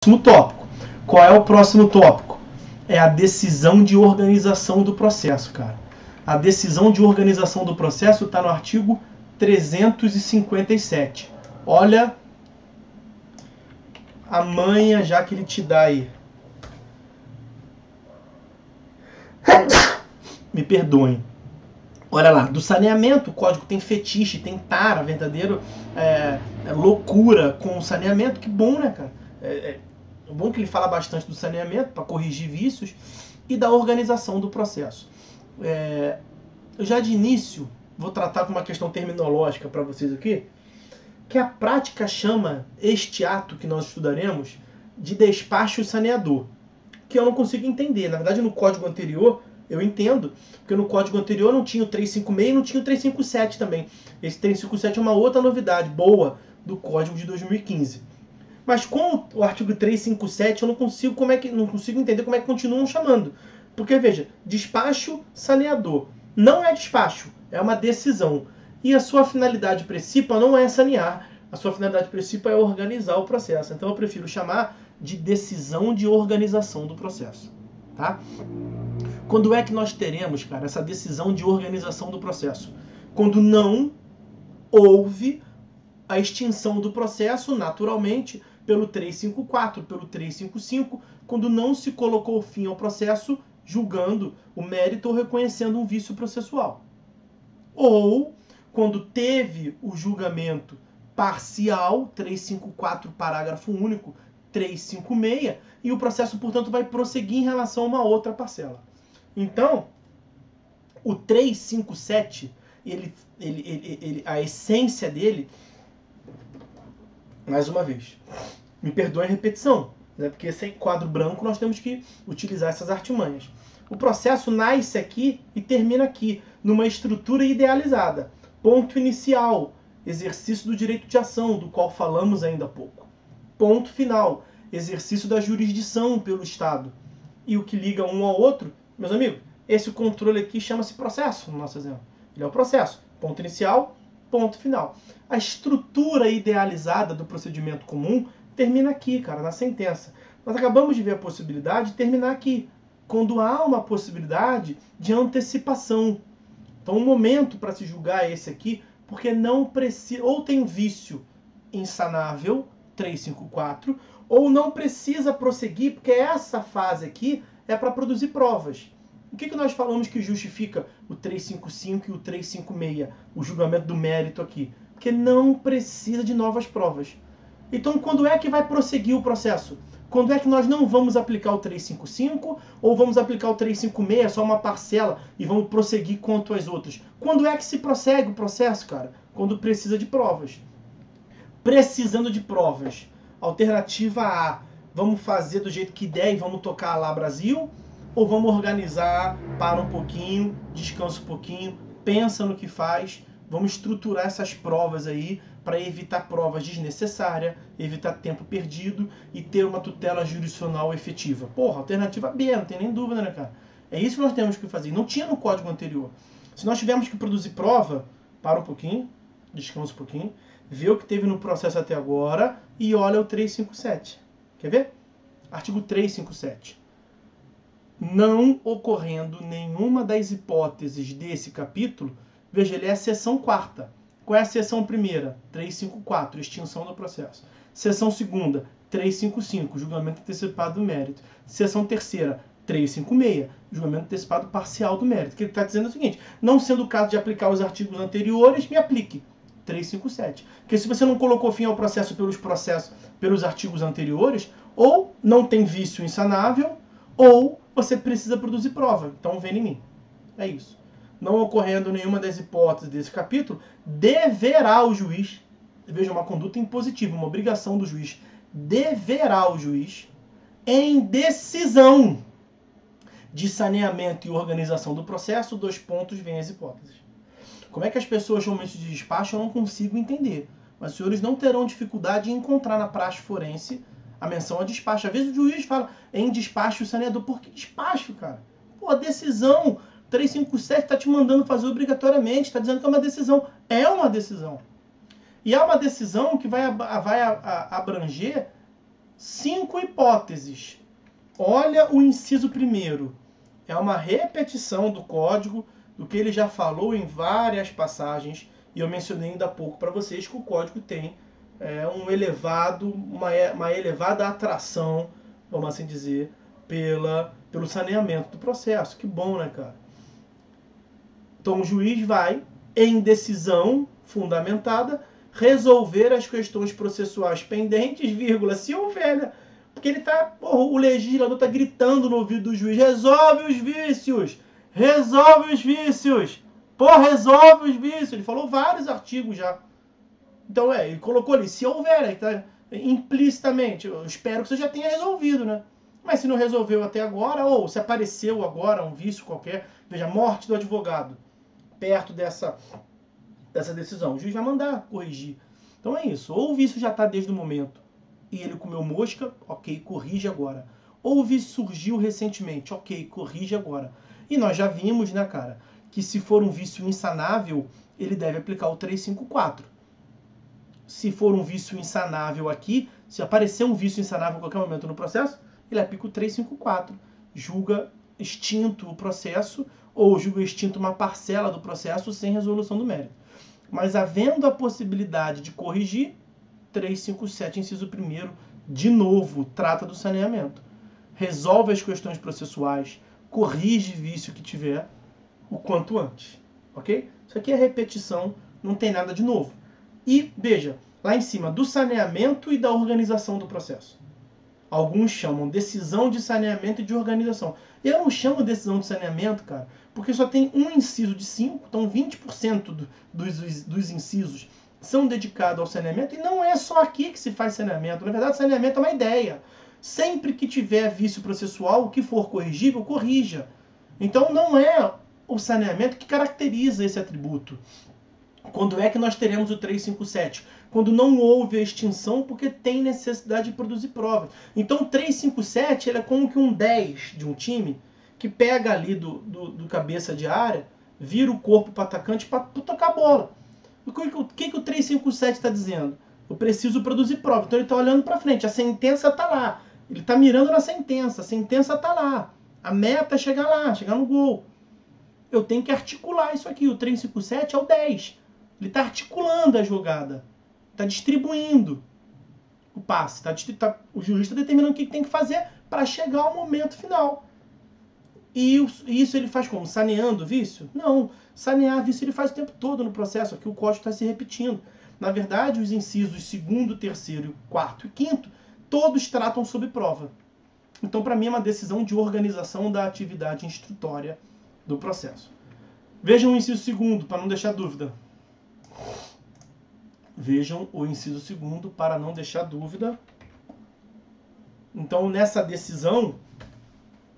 próximo tópico. Qual é o próximo tópico? É a decisão de organização do processo, cara. A decisão de organização do processo está no artigo 357. Olha a manha já que ele te dá aí. Me perdoem. Olha lá, do saneamento, o código tem fetiche, tem tara, verdadeiro loucura com o saneamento. Que bom, né, cara? É bom que ele fala bastante do saneamento para corrigir vícios e da organização do processo. Eu já de início vou tratar com uma questão terminológica para vocês aqui, que a prática chama este ato que nós estudaremos de despacho saneador, que eu não consigo entender. Na verdade, no código anterior eu entendo, porque no código anterior não tinha o 356 e não tinha o 357 também. Esse 357 é uma outra novidade boa do código de 2015. Mas com o artigo 357 eu não consigo entender como é que continuam chamando. Porque, veja, despacho saneador. Não é despacho, é uma decisão. E a sua finalidade principal não é sanear, a sua finalidade principal é organizar o processo. Então eu prefiro chamar de decisão de organização do processo. Tá? Quando é que nós teremos, cara, essa decisão de organização do processo? Quando não houve a extinção do processo, naturalmente, pelo 354, pelo 355, quando não se colocou fim ao processo, julgando o mérito ou reconhecendo um vício processual. Ou quando teve o julgamento parcial, 354, parágrafo único, 356, e o processo, portanto, vai prosseguir em relação a uma outra parcela. Então, o 357, a essência dele, mais uma vez, me perdoe a repetição, né? Porque sem quadro branco nós temos que utilizar essas artimanhas. O processo nasce aqui e termina aqui, numa estrutura idealizada. Ponto inicial, exercício do direito de ação, do qual falamos ainda há pouco. Ponto final, exercício da jurisdição pelo Estado. E o que liga um ao outro, meus amigos, esse controle aqui chama-se processo, no nosso exemplo. Ele é o processo. Ponto inicial, ponto final. A estrutura idealizada do procedimento comum termina aqui, cara, na sentença. Nós acabamos de ver a possibilidade de terminar aqui, quando há uma possibilidade de antecipação. Então, o momento para se julgar é esse aqui, porque não precisa, ou tem vício insanável, 354, ou não precisa prosseguir, porque essa fase aqui é para produzir provas. O que nós falamos que justifica o 355 e o 356, o julgamento do mérito aqui? Porque não precisa de novas provas. Então, quando é que vai prosseguir o processo? Quando é que nós não vamos aplicar o 355 ou vamos aplicar o 356, só uma parcela, e vamos prosseguir quanto às outras? Quando é que se prossegue o processo, cara? Quando precisa de provas. Precisando de provas. Alternativa A, vamos fazer do jeito que der e vamos tocar lá Brasil? Ou vamos organizar, para um pouquinho, descansa um pouquinho, pensa no que faz, vamos estruturar essas provas aí para evitar provas desnecessárias, evitar tempo perdido e ter uma tutela jurisdicional efetiva. Porra, alternativa B, não tem nem dúvida, né, cara? É isso que nós temos que fazer. Não tinha no código anterior. Se nós tivermos que produzir prova, para um pouquinho, descansa um pouquinho, vê o que teve no processo até agora e olha o 357. Quer ver? Artigo 357. Não ocorrendo nenhuma das hipóteses desse capítulo, veja, ele é a seção quarta. Qual é a seção primeira? 354, extinção do processo. Seção segunda, 355, julgamento antecipado do mérito. Seção terceira, 356, julgamento antecipado parcial do mérito. O que ele está dizendo é o seguinte, não sendo o caso de aplicar os artigos anteriores, me aplique 357. Porque se você não colocou fim ao processo pelos artigos anteriores, ou não tem vício insanável, ou você precisa produzir prova. Então vem em mim. É isso. Não ocorrendo nenhuma das hipóteses desse capítulo, deverá o juiz, veja, uma conduta impositiva, uma obrigação do juiz, deverá o juiz, em decisão de saneamento e organização do processo, 2 pontos, vem as hipóteses. Como é que as pessoas chamam isso de despacho, eu não consigo entender. Mas os senhores não terão dificuldade em encontrar na praxe forense a menção a despacho. Às vezes o juiz fala em despacho saneador. Por que despacho, cara? Pô, a decisão 357 está te mandando fazer obrigatoriamente, está dizendo que é uma decisão. É uma decisão. E é uma decisão que vai abranger 5 hipóteses. Olha o inciso 1º. É uma repetição do código, do que ele já falou em várias passagens. E eu mencionei ainda há pouco para vocês que o código tem uma elevada atração, vamos assim dizer, pelo saneamento do processo. Que bom, né, cara? Então o juiz vai, em decisão fundamentada, resolver as questões processuais pendentes, vírgula, se houver, né? Porque ele tá, o legislador está gritando no ouvido do juiz: resolve os vícios! Resolve os vícios! Resolve os vícios! Ele falou vários artigos já. Então, ele colocou ali, se houver, tá, implicitamente. Eu espero que você já tenha resolvido, né? Mas se não resolveu até agora, ou se apareceu agora um vício qualquer, veja, morte do advogado, perto dessa decisão, o juiz vai mandar corrigir. Então é isso. Ou o vício já está desde o momento e ele comeu mosca, ok, corrige agora. Ou o vício surgiu recentemente, ok, corrige agora. E nós já vimos, né, cara, que se for um vício insanável, ele deve aplicar o 354. Se for um vício insanável aqui, se aparecer um vício insanável em qualquer momento no processo, ele aplica o 354. Julga extinto o processo ou julga extinto uma parcela do processo sem resolução do mérito. Mas havendo a possibilidade de corrigir, 357, inciso 1º, de novo, trata do saneamento. Resolve as questões processuais, corrige vício que tiver o quanto antes. Ok? Isso aqui é repetição, não tem nada de novo. E, veja, lá em cima, do saneamento e da organização do processo. Alguns chamam decisão de saneamento e de organização. Eu não chamo decisão de saneamento, cara, porque só tem um inciso de 5, então 20% dos incisos são dedicados ao saneamento, e não é só aqui que se faz saneamento. Na verdade, saneamento é uma ideia. Sempre que tiver vício processual, o que for corrigível, corrija. Então não é o saneamento que caracteriza esse atributo. Quando é que nós teremos o 357? Quando não houve a extinção porque tem necessidade de produzir provas. Então o 357 ele é como que um 10 de um time que pega ali do cabeça de área, vira o corpo para o atacante para tocar a bola. O que o 357 está dizendo? Eu preciso produzir prova. Então ele está olhando para frente, a sentença está lá. Ele está mirando na sentença, a sentença está lá. A meta é chegar lá, chegar no gol. Eu tenho que articular isso aqui. O 357 é o 10. Ele está articulando a jogada. Está distribuindo o passe. O juiz está determinando o que tem que fazer para chegar ao momento final. E isso ele faz como? Saneando o vício? Não. Sanear vício ele faz o tempo todo no processo. Aqui o código está se repetindo. Na verdade, os incisos 2º, 3º, 4º e 5º, todos tratam sobre prova. Então, para mim, é uma decisão de organização da atividade instrutória do processo. Vejam o inciso 2º, para não deixar dúvida. Vejam o inciso 2º, para não deixar dúvida. Então, nessa decisão,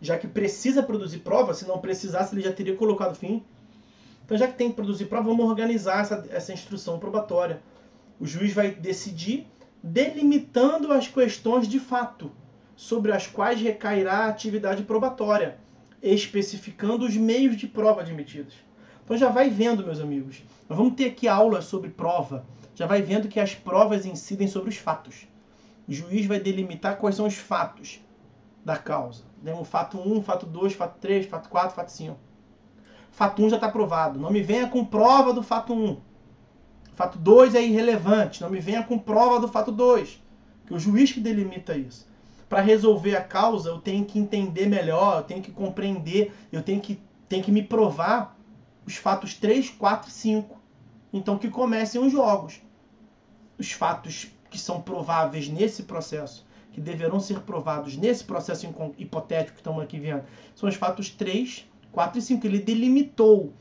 já que precisa produzir prova, se não precisasse, ele já teria colocado fim. Então, já que tem que produzir prova, vamos organizar essa instrução probatória. O juiz vai decidir delimitando as questões de fato, sobre as quais recairá a atividade probatória, especificando os meios de prova admitidos. Então já vai vendo, meus amigos. Nós vamos ter aqui aulas sobre prova. Já vai vendo que as provas incidem sobre os fatos. O juiz vai delimitar quais são os fatos da causa. Temos fato 1, fato 2, fato 3, fato 4, fato 5. Fato 1 já está provado. Não me venha com prova do fato 1. Fato 2 é irrelevante. Não me venha com prova do fato 2. Que é o juiz que delimita isso. Para resolver a causa, eu tenho que entender melhor, eu tenho que compreender, eu tenho que me provar os fatos 3, 4 e 5. Então que comecem os jogos. Os fatos que são prováveis nesse processo, que deverão ser provados nesse processo hipotético que estamos aqui vendo, são os fatos 3, 4 e 5. Ele delimitou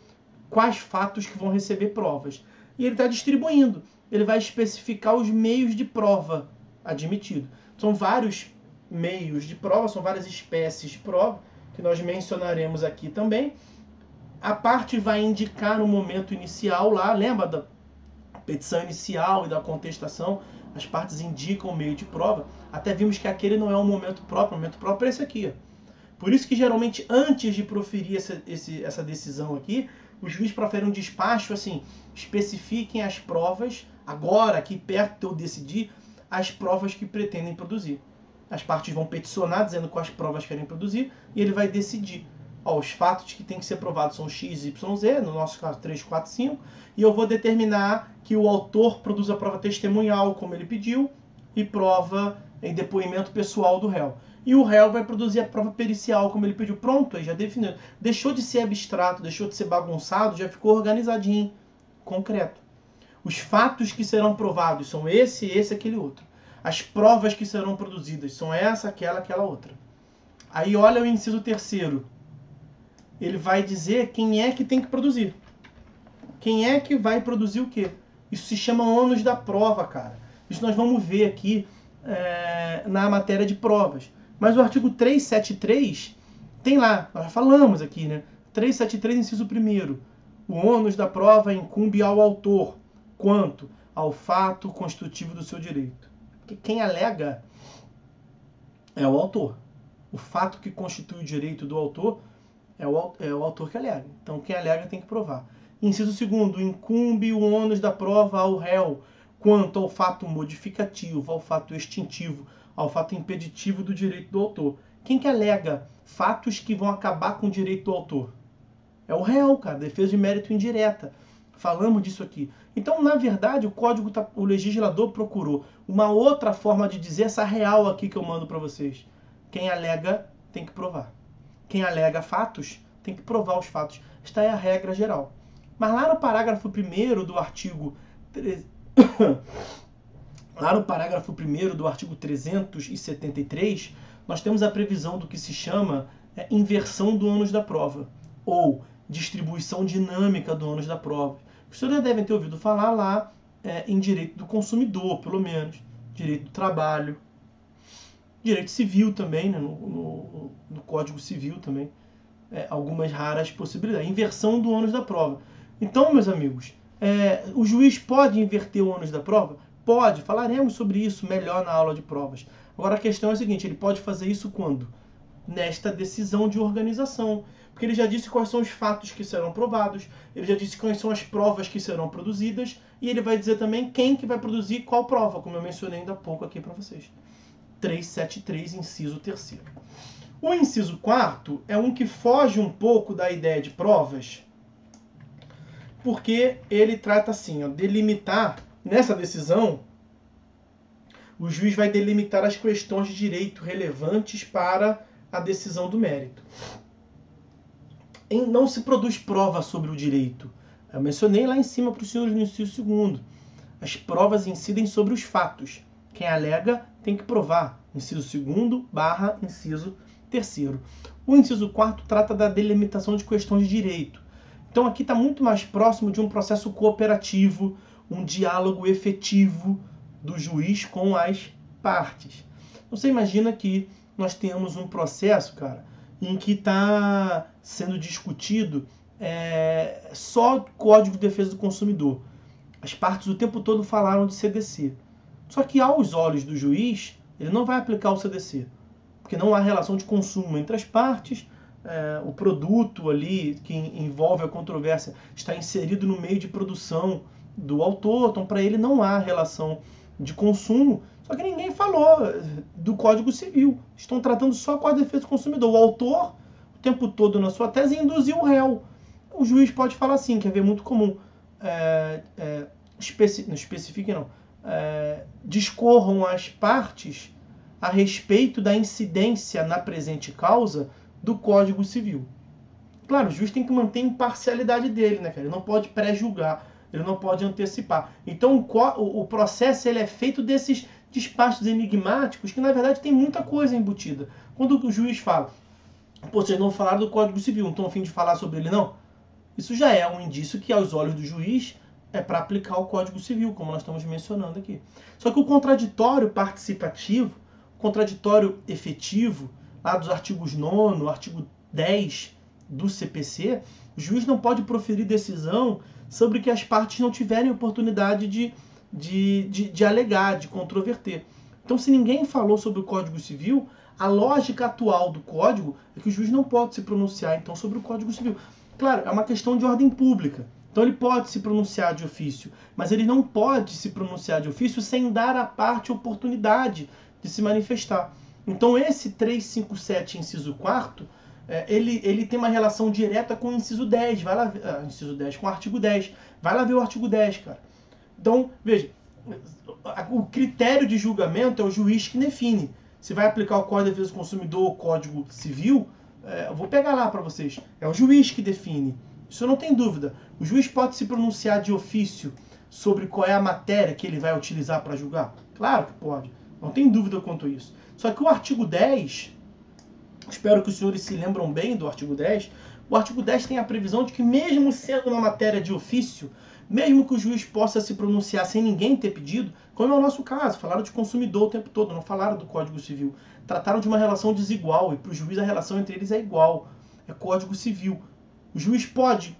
quais fatos que vão receber provas. E ele está distribuindo. Ele vai especificar os meios de prova admitidos. São vários meios de prova, são várias espécies de prova, que nós mencionaremos aqui também. A parte vai indicar no momento inicial lá, lembra da petição inicial e da contestação? As partes indicam o meio de prova. Até vimos que aquele não é um momento próprio, o momento próprio é esse aqui. Por isso que geralmente antes de proferir essa decisão aqui, o juiz profere um despacho assim, especifiquem as provas, agora aqui perto de eu decidir, as provas que pretendem produzir. As partes vão peticionar dizendo quais provas querem produzir e ele vai decidir. Ó, os fatos que tem que ser provados são X, Y, Z, no nosso caso 3, 4, 5, e eu vou determinar que o autor produza a prova testemunhal, como ele pediu, e prova em depoimento pessoal do réu. E o réu vai produzir a prova pericial, como ele pediu. Pronto, aí já definiu. Deixou de ser abstrato, deixou de ser bagunçado, já ficou organizadinho, concreto. Os fatos que serão provados são esse, aquele outro. As provas que serão produzidas são essa, aquela outra. Aí olha o inciso 3º. Ele vai dizer quem é que tem que produzir. Quem é que vai produzir o quê? Isso se chama ônus da prova, cara. Isso nós vamos ver aqui na matéria de provas. Mas o artigo 373 tem lá, nós já falamos aqui, né? 373, inciso 1º. O ônus da prova incumbe ao autor, quanto ao fato constitutivo do seu direito. Porque quem alega é o autor. O fato que constitui o direito do autor é o autor que alega. Então, quem alega tem que provar. Inciso 2º, incumbe o ônus da prova ao réu, quanto ao fato modificativo, ao fato extintivo, ao fato impeditivo do direito do autor. Quem que alega fatos que vão acabar com o direito do autor? É o réu, cara, defesa de mérito indireta. Falamos disso aqui. Então, na verdade, o legislador procurou uma outra forma de dizer essa real aqui que eu mando para vocês. Quem alega tem que provar. Quem alega fatos tem que provar os fatos. Esta é a regra geral. Mas lá no parágrafo 1º do artigo... Lá no parágrafo 1º do artigo 373, nós temos a previsão do que se chama inversão do ônus da prova, ou distribuição dinâmica do ônus da prova. Os senhores devem ter ouvido falar lá em direito do consumidor, pelo menos, direito do trabalho, direito civil também, né, no Código Civil também, algumas raras possibilidades. Inversão do ônus da prova. Então, meus amigos, o juiz pode inverter o ônus da prova? Pode, falaremos sobre isso melhor na aula de provas. Agora a questão é a seguinte, ele pode fazer isso quando? Nesta decisão de organização. Porque ele já disse quais são os fatos que serão provados, ele já disse quais são as provas que serão produzidas, e ele vai dizer também quem que vai produzir qual prova, como eu mencionei ainda há pouco aqui para vocês. 373, inciso 3º. O inciso 4º é um que foge um pouco da ideia de provas, porque ele trata assim, ó, delimitar, nessa decisão, o juiz vai delimitar as questões de direito relevantes para a decisão do mérito. Não se produz prova sobre o direito. Eu mencionei lá em cima para os senhores no inciso 2º. As provas incidem sobre os fatos. Quem alega tem que provar. Inciso 2º / inciso 3º. O inciso 4º trata da delimitação de questões de direito. Então aqui está muito mais próximo de um processo cooperativo, um diálogo efetivo do juiz com as partes. Você imagina que nós temos um processo, cara, em que está sendo discutido só Código de Defesa do Consumidor. As partes o tempo todo falaram de CDC. Só que aos olhos do juiz, ele não vai aplicar o CDC, porque não há relação de consumo entre as partes, o produto ali que envolve a controvérsia está inserido no meio de produção do autor, então para ele não há relação de consumo. Só que ninguém falou do Código Civil. Estão tratando só o Código de Defesa do Consumidor. O autor, o tempo todo na sua tese, induziu o réu. O juiz pode falar assim, que é muito comum. Não especifique não. Discorram as partes a respeito da incidência na presente causa do Código Civil. Claro, o juiz tem que manter a imparcialidade dele, né, cara? Ele não pode pré-julgar, ele não pode antecipar. Então o processo ele é feito desses despachos enigmáticos que na verdade tem muita coisa embutida. Quando o juiz fala, pô, vocês não falaram do Código Civil, não estão a fim de falar sobre ele não? Isso já é um indício que aos olhos do juiz é para aplicar o Código Civil, como nós estamos mencionando aqui. Só que o contraditório participativo, o contraditório efetivo, lá dos artigos 9º, artigo 10 do CPC, o juiz não pode proferir decisão sobre que as partes não tiverem oportunidade de alegar, de controverter. Então, se ninguém falou sobre o Código Civil, a lógica atual do Código é que o juiz não pode se pronunciar, então, sobre o Código Civil. Claro, é uma questão de ordem pública. Então, ele pode se pronunciar de ofício, mas ele não pode se pronunciar de ofício sem dar à parte oportunidade de se manifestar. Então esse 357, inciso 4º, ele tem uma relação direta com o inciso 10, vai lá, inciso 10, com o artigo 10. Vai lá ver o artigo 10, cara. Então, veja, o critério de julgamento é o juiz que define. Se vai aplicar o Código de Defesa do Consumidor ou o Código Civil, eu vou pegar lá para vocês. É o juiz que define. Isso não tem dúvida. O juiz pode se pronunciar de ofício sobre qual é a matéria que ele vai utilizar para julgar? Claro que pode. Não tem dúvida quanto a isso. Só que o artigo 10, espero que os senhores se lembram bem do artigo 10, o artigo 10 tem a previsão de que mesmo sendo uma matéria de ofício, mesmo que o juiz possa se pronunciar sem ninguém ter pedido, como é o nosso caso, falaram de consumidor o tempo todo, não falaram do Código Civil. Trataram de uma relação desigual, e para o juiz a relação entre eles é igual, é Código Civil. O juiz pode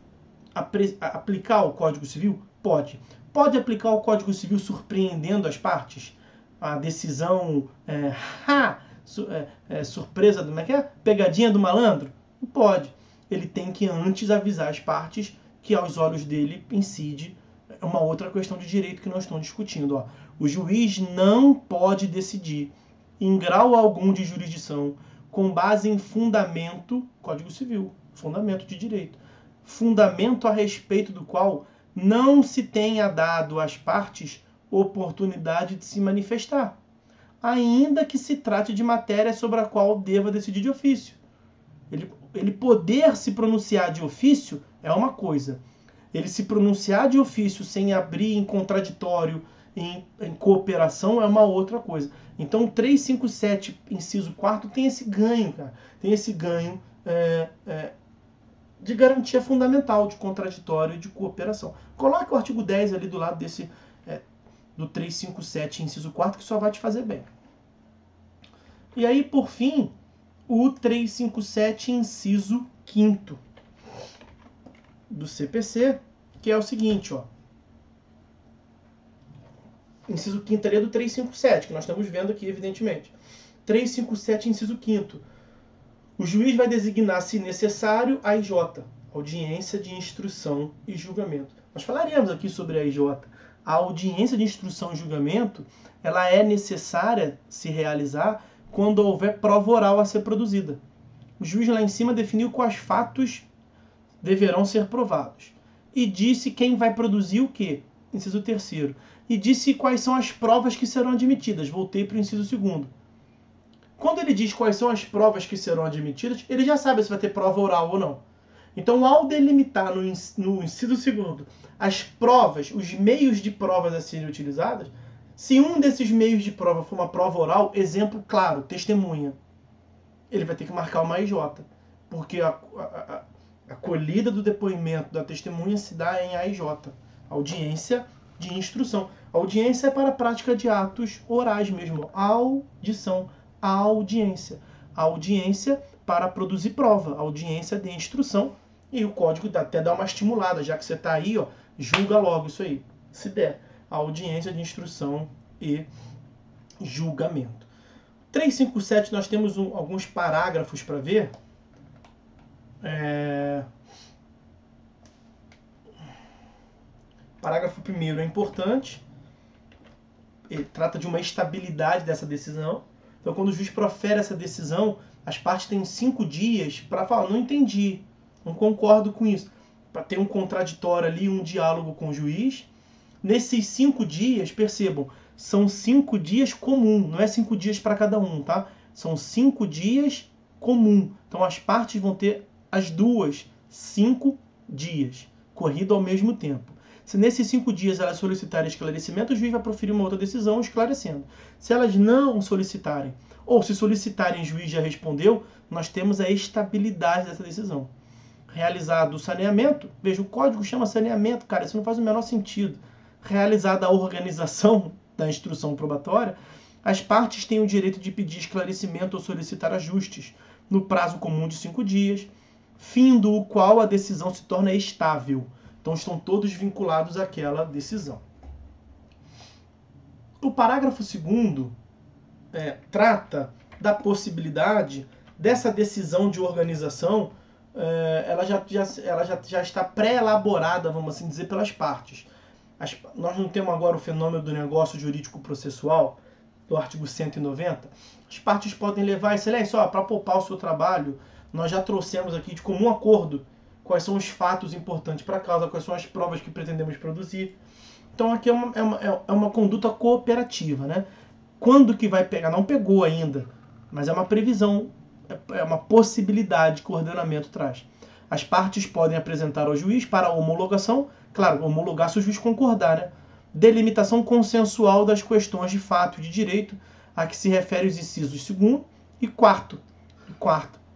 aplicar o Código Civil? Pode. Pode aplicar o Código Civil surpreendendo as partes? A decisão surpresa, como é que é? Pegadinha do malandro? Não pode. Ele tem que antes avisar as partes que aos olhos dele incide uma outra questão de direito que nós estamos discutindo. Ó. O juiz não pode decidir em grau algum de jurisdição com base em fundamento, Código Civil, fundamento de direito, fundamento a respeito do qual não se tenha dado às partes oportunidade de se manifestar, ainda que se trate de matéria sobre a qual deva decidir de ofício. Ele poder se pronunciar de ofício é uma coisa. Ele se pronunciar de ofício sem abrir em contraditório, em cooperação, é uma outra coisa. Então, o 357, inciso 4º, tem esse ganho, cara. Tem esse ganho de garantia fundamental, de contraditório e de cooperação. Coloque o artigo 10 ali do lado desse do 357, inciso 4º, que só vai te fazer bem. E aí, por fim, o 357, inciso 5º do CPC, que é o seguinte, ó. Inciso 5º ali é do 357, que nós estamos vendo aqui, evidentemente. 357, inciso 5º. O juiz vai designar, se necessário, a IJ, Audiência de Instrução e Julgamento. Nós falaremos aqui sobre a IJ. A audiência de instrução e julgamento, ela é necessária se realizar quando houver prova oral a ser produzida. O juiz lá em cima definiu quais fatos deverão ser provados. E disse quem vai produzir o quê? Inciso 3º. E disse quais são as provas que serão admitidas. Voltei para o inciso 2º. Quando ele diz quais são as provas que serão admitidas, ele já sabe se vai ter prova oral ou não. Então, ao delimitar no inciso 2º as provas, os meios de provas a serem utilizadas, se um desses meios de prova for uma prova oral, exemplo claro, testemunha, ele vai ter que marcar uma IJ, porque a colhida do depoimento da testemunha se dá em AIJ, Audiência de Instrução. A audiência é para a prática de atos orais mesmo, audição, a audiência. A audiência para produzir prova, a audiência de instrução, e o código até dá uma estimulada, já que você está aí, ó, julga logo isso aí, se der. A audiência de instrução e julgamento. 357, nós temos alguns parágrafos para ver. Parágrafo 1º é importante. Ele trata de uma estabilidade dessa decisão. Então, quando o juiz profere essa decisão, as partes têm 5 dias para falar, não entendi, não concordo com isso. Para ter um contraditório ali, um diálogo com o juiz. Nesses 5 dias, percebam, são 5 dias comum, não é 5 dias para cada um, tá? São 5 dias comum. Então, as partes vão ter as duas 5 dias, corrido ao mesmo tempo. Se nesses 5 dias elas solicitarem esclarecimento, o juiz vai proferir uma outra decisão esclarecendo. Se elas não solicitarem, ou se solicitarem e o juiz já respondeu, nós temos a estabilidade dessa decisão. Realizado o saneamento, veja, o código chama saneamento, cara, isso não faz o menor sentido. Realizada a organização da instrução probatória, as partes têm o direito de pedir esclarecimento ou solicitar ajustes no prazo comum de 5 dias, findo o qual a decisão se torna estável. Então estão todos vinculados àquela decisão. O parágrafo 2º trata da possibilidade dessa decisão de organização, ela já está pré-elaborada, vamos assim dizer, pelas partes. Nós não temos agora o fenômeno do negócio jurídico processual, do artigo 190, as partes podem levar, excelência, para poupar o seu trabalho, nós já trouxemos aqui de comum acordo quais são os fatos importantes para a causa, quais são as provas que pretendemos produzir. Então aqui é uma conduta cooperativa, né? Quando que vai pegar? Não pegou ainda, mas é uma previsão, é uma possibilidade que o ordenamento traz. As partes podem apresentar ao juiz para homologação, claro, homologar se o juiz concordar, né? Delimitação consensual das questões de fato e de direito a que se refere os incisos 2º e 4º,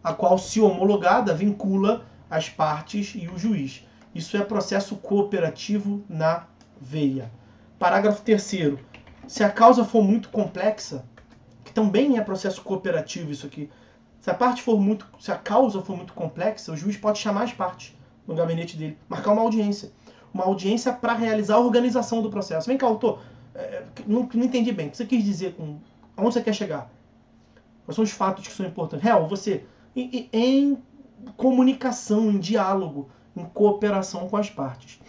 a qual, se homologada, vincula as partes e o juiz. Isso é processo cooperativo na veia. Parágrafo 3º. Se a causa for muito complexa, que também é processo cooperativo isso aqui, se a causa for muito complexa, o juiz pode chamar as partes no gabinete dele, marcar uma audiência. Uma audiência para realizar a organização do processo. Vem cá, autor, não entendi bem. O que você quis dizer com... Aonde você quer chegar? Quais são os fatos que são importantes? Você, em comunicação, em diálogo, em cooperação com as partes.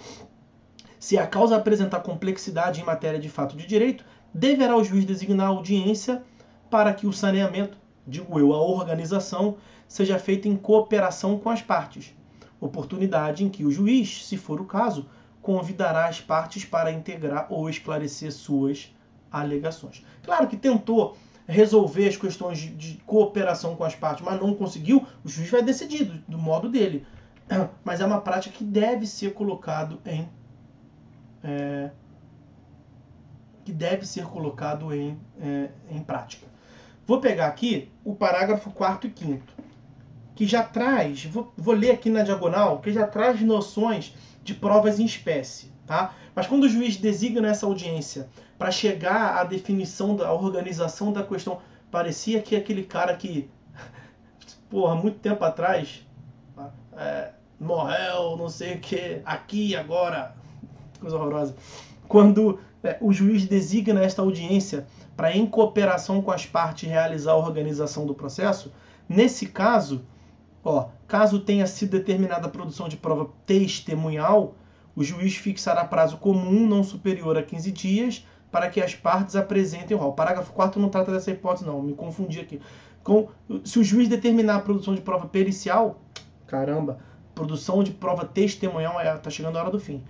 Se a causa apresentar complexidade em matéria de fato de direito, deverá o juiz designar audiência para que o saneamento, a organização, seja feita em cooperação com as partes. Oportunidade em que o juiz, se for o caso, convidará as partes para integrar ou esclarecer suas alegações. Claro que tentou resolver as questões de cooperação com as partes, mas não conseguiu, o juiz vai decidir do modo dele. Mas é uma prática que deve ser colocado em prática. Vou pegar aqui o parágrafo 4º e 5º, que já traz, vou ler aqui na diagonal, que já traz noções de provas em espécie, tá? Mas quando o juiz designa essa audiência para chegar à definição da organização da questão, parecia que aquele cara que, muito tempo atrás, morreu, não sei o que, aqui, agora, coisa horrorosa. Quando o juiz designa esta audiência para, em cooperação com as partes, realizar a organização do processo, nesse caso, caso tenha sido determinada a produção de prova testemunhal, o juiz fixará prazo comum não superior a 15 dias para que as partes apresentem o rol. O parágrafo 4º não trata dessa hipótese, não, me confundi aqui. Se o juiz determinar a produção de prova pericial, produção de prova testemunhal, está chegando a hora do fim.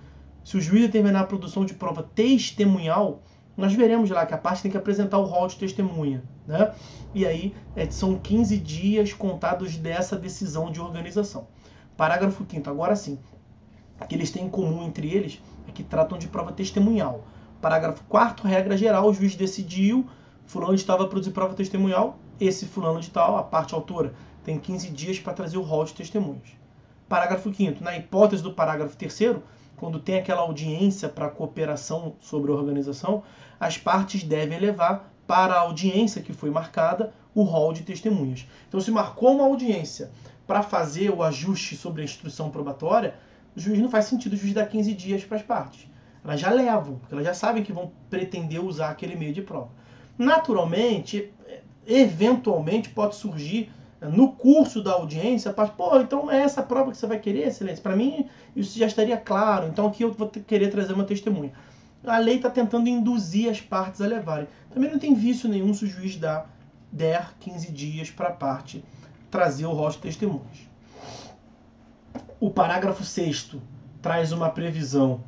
Se o juiz determinar a produção de prova testemunhal, nós veremos lá que a parte tem que apresentar o rol de testemunha, né? E aí são 15 dias contados dessa decisão de organização. Parágrafo 5º, agora sim. O que eles têm em comum entre eles é que tratam de prova testemunhal. Parágrafo 4º, regra geral, o juiz decidiu, fulano de tal vai produzir prova testemunhal, esse fulano de tal, a parte autora, tem 15 dias para trazer o rol de testemunhas. Parágrafo 5º, na hipótese do parágrafo 3º, quando tem aquela audiência para cooperação sobre a organização, as partes devem levar para a audiência que foi marcada o rol de testemunhas. Então, se marcou uma audiência para fazer o ajuste sobre a instrução probatória, o juiz não faz sentido o juiz dar 15 dias para as partes. Elas já levam, porque elas já sabem que vão pretender usar aquele meio de prova. Naturalmente, eventualmente pode surgir no curso da audiência, então é essa prova que você vai querer, excelência? Para mim, isso já estaria claro, então aqui eu vou querer trazer uma testemunha. A lei está tentando induzir as partes a levarem. Também não tem vício nenhum se o juiz der 15 dias para a parte trazer o rol de testemunhas. O parágrafo 6º traz uma previsão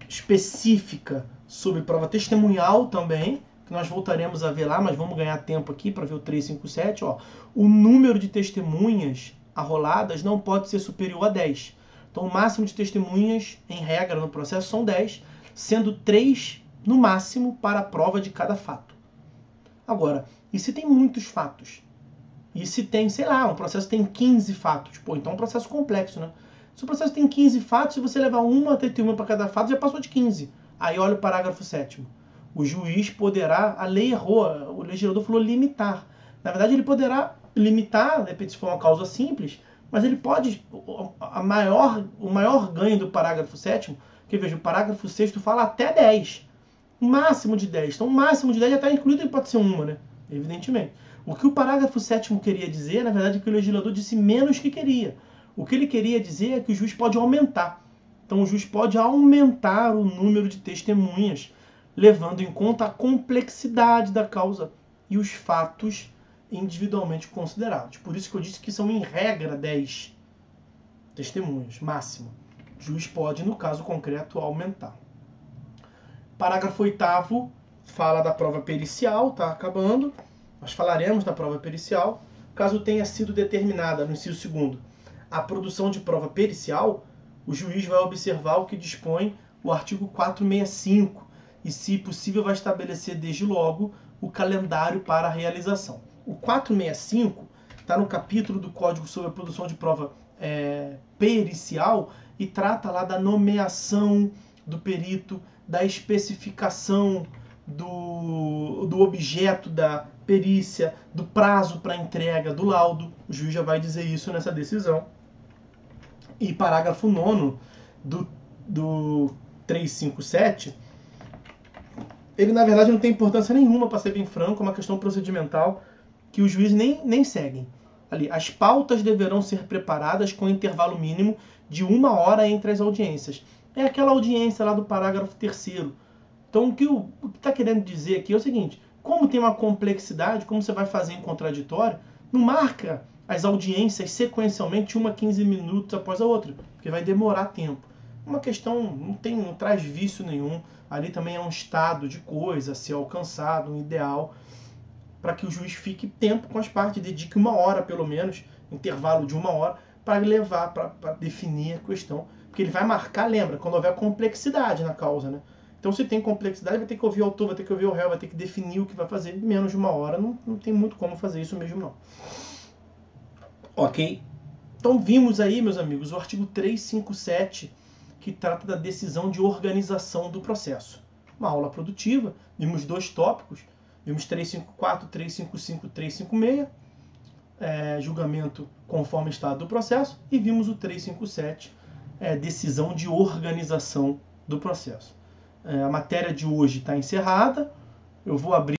específica sobre prova testemunhal também, que nós voltaremos a ver lá, mas vamos ganhar tempo aqui para ver o 357. O número de testemunhas arroladas não pode ser superior a 10. Então, o máximo de testemunhas, em regra, no processo, são 10, sendo 3, no máximo, para a prova de cada fato. Agora, e se tem muitos fatos? E se tem, um processo tem 15 fatos? Então é um processo complexo, né? Se o processo tem 15 fatos, se você levar uma testemunha para cada fato, já passou de 15. Aí olha o parágrafo 7º. O juiz poderá, a lei errou, o legislador falou limitar. Na verdade, ele poderá limitar, de repente, se for uma causa simples, mas ele pode, o maior ganho do parágrafo 7º, que veja, o parágrafo 6º fala até 10. O máximo de 10. Então, o máximo de 10 já está incluído, ele pode ser uma, né? Evidentemente. O que o parágrafo 7º queria dizer, na verdade, é que o legislador disse menos que queria. O que ele queria dizer é que o juiz pode aumentar. Então, o juiz pode aumentar o número de testemunhas levando em conta a complexidade da causa e os fatos individualmente considerados. Por isso que eu disse que são, em regra, 10 testemunhas, máximo. O juiz pode, no caso concreto, aumentar. Parágrafo 8º fala da prova pericial, tá acabando. Nós falaremos da prova pericial. Caso tenha sido determinada, no inciso 2º, a produção de prova pericial, o juiz vai observar o que dispõe o artigo 465 e, se possível, vai estabelecer desde logo o calendário para a realização. O 465 está no capítulo do Código sobre a produção de prova pericial e trata lá da nomeação do perito, da especificação do objeto da perícia, do prazo para entrega do laudo. O juiz já vai dizer isso nessa decisão. E parágrafo 9º do 357, ele na verdade não tem importância nenhuma, para ser bem franco, é uma questão procedimental que os juízes nem seguem. Ali, as pautas deverão ser preparadas com intervalo mínimo de 1 hora entre as audiências. É aquela audiência lá do parágrafo 3º. Então, o que está querendo dizer aqui é o seguinte: como tem uma complexidade, como você vai fazer em contraditório, não marca as audiências sequencialmente, uma 15 minutos após a outra, porque vai demorar tempo. Uma questão, não traz vício nenhum, ali também é um estado de coisa a ser alcançado, um ideal, para que o juiz fique tempo com as partes, dedique 1 hora pelo menos, intervalo de 1 hora, para levar, para definir a questão. Porque ele vai marcar, lembra, quando houver complexidade na causa, né? Então, se tem complexidade, vai ter que ouvir o autor, vai ter que ouvir o réu, vai ter que definir o que vai fazer. Menos de 1 hora, não tem muito como fazer isso mesmo, não. Ok? Então, vimos aí, meus amigos, o artigo 357, que trata da decisão de organização do processo. Uma aula produtiva, vimos 2 tópicos, vimos 354, 355, 356, julgamento conforme estado do processo, e vimos o 357, decisão de organização do processo. A matéria de hoje está encerrada, eu vou abrir